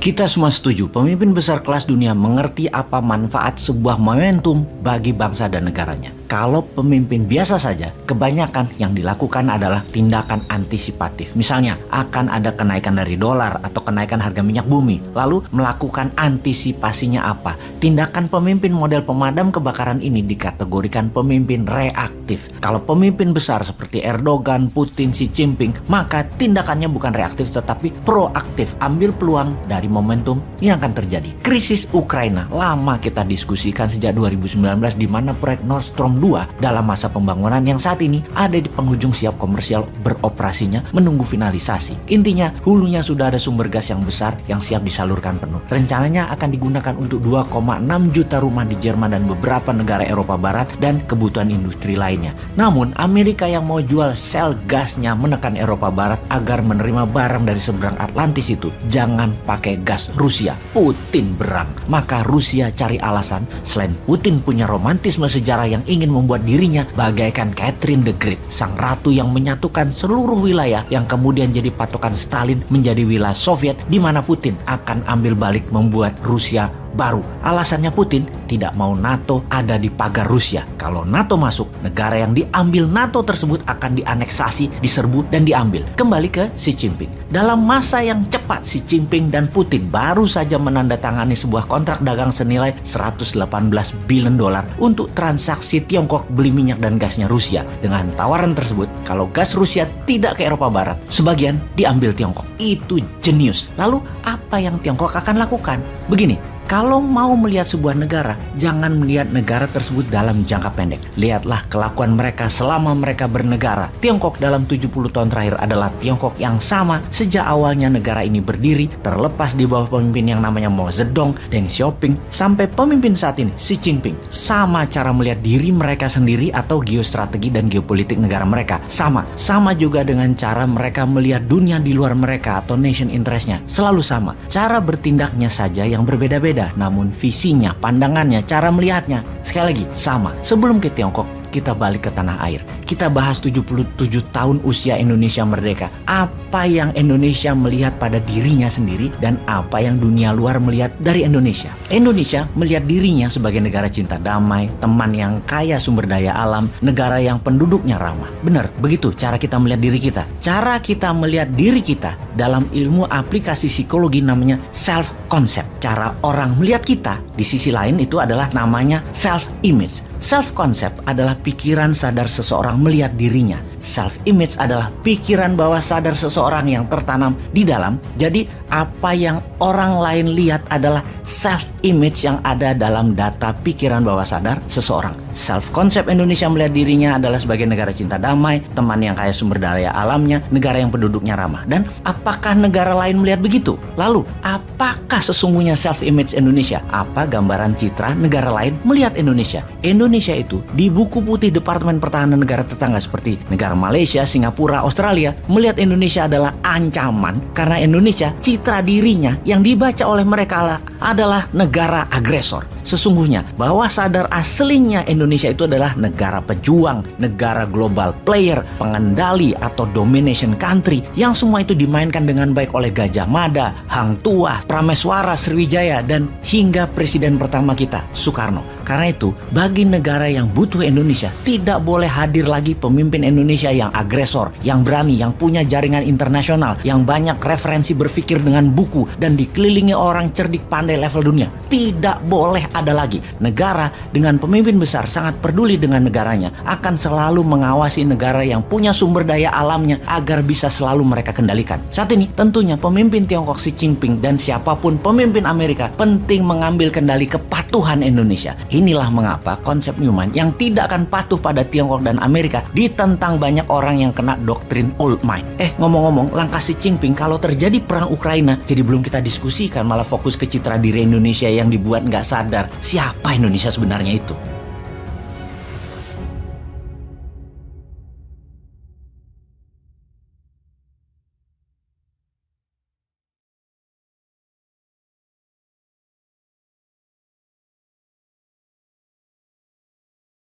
Kita semua setuju, pemimpin besar kelas dunia mengerti apa manfaat sebuah momentum bagi bangsa dan negaranya. Kalau pemimpin biasa saja, kebanyakan yang dilakukan adalah tindakan antisipatif. Misalnya, akan ada kenaikan dari dolar atau kenaikan harga minyak bumi. Lalu melakukan antisipasinya apa? Tindakan pemimpin model pemadam kebakaran ini dikategorikan pemimpin reaktif. Kalau pemimpin besar seperti Erdogan, Putin, Xi Jinping, maka tindakannya bukan reaktif tetapi proaktif. Ambil peluang dari momentum yang akan terjadi. Krisis Ukraina lama kita diskusikan sejak 2019 di mana proyek Nord Stream 2 dalam masa pembangunan yang saat ini ada di penghujung siap komersial beroperasinya menunggu finalisasi. Intinya hulunya sudah ada sumber gas yang besar yang siap disalurkan penuh. Rencananya akan digunakan untuk 2,6 juta rumah di Jerman dan beberapa negara Eropa Barat dan kebutuhan industri lainnya. Namun Amerika yang mau jual sel gasnya menekan Eropa Barat agar menerima barang dari seberang Atlantis itu jangan pakai gas Rusia. Putin berang. Maka Rusia cari alasan selain Putin punya romantisme sejarah yang ingin membuat dirinya bagaikan Catherine the Great, sang ratu yang menyatukan seluruh wilayah yang kemudian jadi patokan Stalin menjadi wilayah Soviet, di mana Putin akan ambil balik membuat Rusia baru. Alasannya Putin tidak mau NATO ada di pagar Rusia. Kalau NATO masuk, negara yang diambil NATO tersebut akan dianeksasi, diserbu dan diambil. Kembali ke Xi Jinping. Dalam masa yang cepat, Xi Jinping dan Putin baru saja menandatangani sebuah kontrak dagang senilai 118 billion dolar untuk transaksi Tiongkok beli minyak dan gasnya Rusia. Dengan tawaran tersebut, kalau gas Rusia tidak ke Eropa Barat, sebagian diambil Tiongkok. Itu jenius. Lalu apa yang Tiongkok akan lakukan? Begini, kalau mau melihat sebuah negara, jangan melihat negara tersebut dalam jangka pendek. Lihatlah kelakuan mereka selama mereka bernegara. Tiongkok dalam 70 tahun terakhir adalah Tiongkok yang sama sejak awalnya negara ini berdiri, terlepas di bawah pemimpin yang namanya Mao Zedong, Deng Xiaoping, sampai pemimpin saat ini, Xi Jinping. Sama cara melihat diri mereka sendiri atau geostrategi dan geopolitik negara mereka. Sama juga dengan cara mereka melihat dunia di luar mereka atau nation interest-nya. Selalu sama. Cara bertindaknya saja yang berbeda-beda. Namun visinya, pandangannya, cara melihatnya sekali lagi sama. Sebelum ke Tiongkok, kita balik ke tanah air. Kita bahas 77 tahun usia Indonesia merdeka. Apa yang Indonesia melihat pada dirinya sendiri dan apa yang dunia luar melihat dari Indonesia. Indonesia melihat dirinya sebagai negara cinta damai, teman yang kaya sumber daya alam, negara yang penduduknya ramah. Benar, begitu cara kita melihat diri kita. Cara kita melihat diri kita dalam ilmu aplikasi psikologi namanya self concept. Cara orang melihat kita di sisi lain itu adalah namanya self image. Self-concept adalah pikiran sadar seseorang melihat dirinya. Self-image adalah pikiran bawah sadar seseorang yang tertanam di dalam. Jadi apa yang orang lain lihat adalah self-image yang ada dalam data pikiran bawah sadar seseorang. Self-concept Indonesia melihat dirinya adalah sebagai negara cinta damai, teman yang kaya sumber daya alamnya, negara yang penduduknya ramah. Dan apakah negara lain melihat begitu? Lalu apakah sesungguhnya self-image Indonesia? Apa gambaran citra negara lain melihat Indonesia? Indonesia itu di buku putih Departemen Pertahanan negara tetangga seperti negara Malaysia, Singapura, Australia melihat Indonesia adalah ancaman karena Indonesia citra dirinya yang dibaca oleh mereka adalah negara agresor. Sesungguhnya bawah sadar aslinya Indonesia itu adalah negara pejuang, negara global player, pengendali atau domination country yang semua itu dimainkan dengan baik oleh Gajah Mada, Hang Tuah, Prameswara, Sriwijaya dan hingga presiden pertama kita, Soekarno. Karena itu, bagi negara yang butuh Indonesia, tidak boleh hadir lagi pemimpin Indonesia yang agresor, yang berani, yang punya jaringan internasional, yang banyak referensi berpikir dengan buku, dan dikelilingi orang cerdik pandai level dunia. Tidak boleh ada lagi. Negara dengan pemimpin besar sangat peduli dengan negaranya, akan selalu mengawasi negara yang punya sumber daya alamnya agar bisa selalu mereka kendalikan. Saat ini, tentunya pemimpin Tiongkok Xi Jinping dan siapapun pemimpin Amerika penting mengambil kendali kepatuhan Indonesia. Inilah mengapa konsep Newman yang tidak akan patuh pada Tiongkok dan Amerika ditentang banyak orang yang kena doktrin old mind. Ngomong-ngomong, langkah Xi Jinping kalau terjadi perang Ukraina, jadi belum kita diskusikan, malah fokus ke citra diri Indonesia yang dibuat nggak sadar siapa Indonesia sebenarnya itu.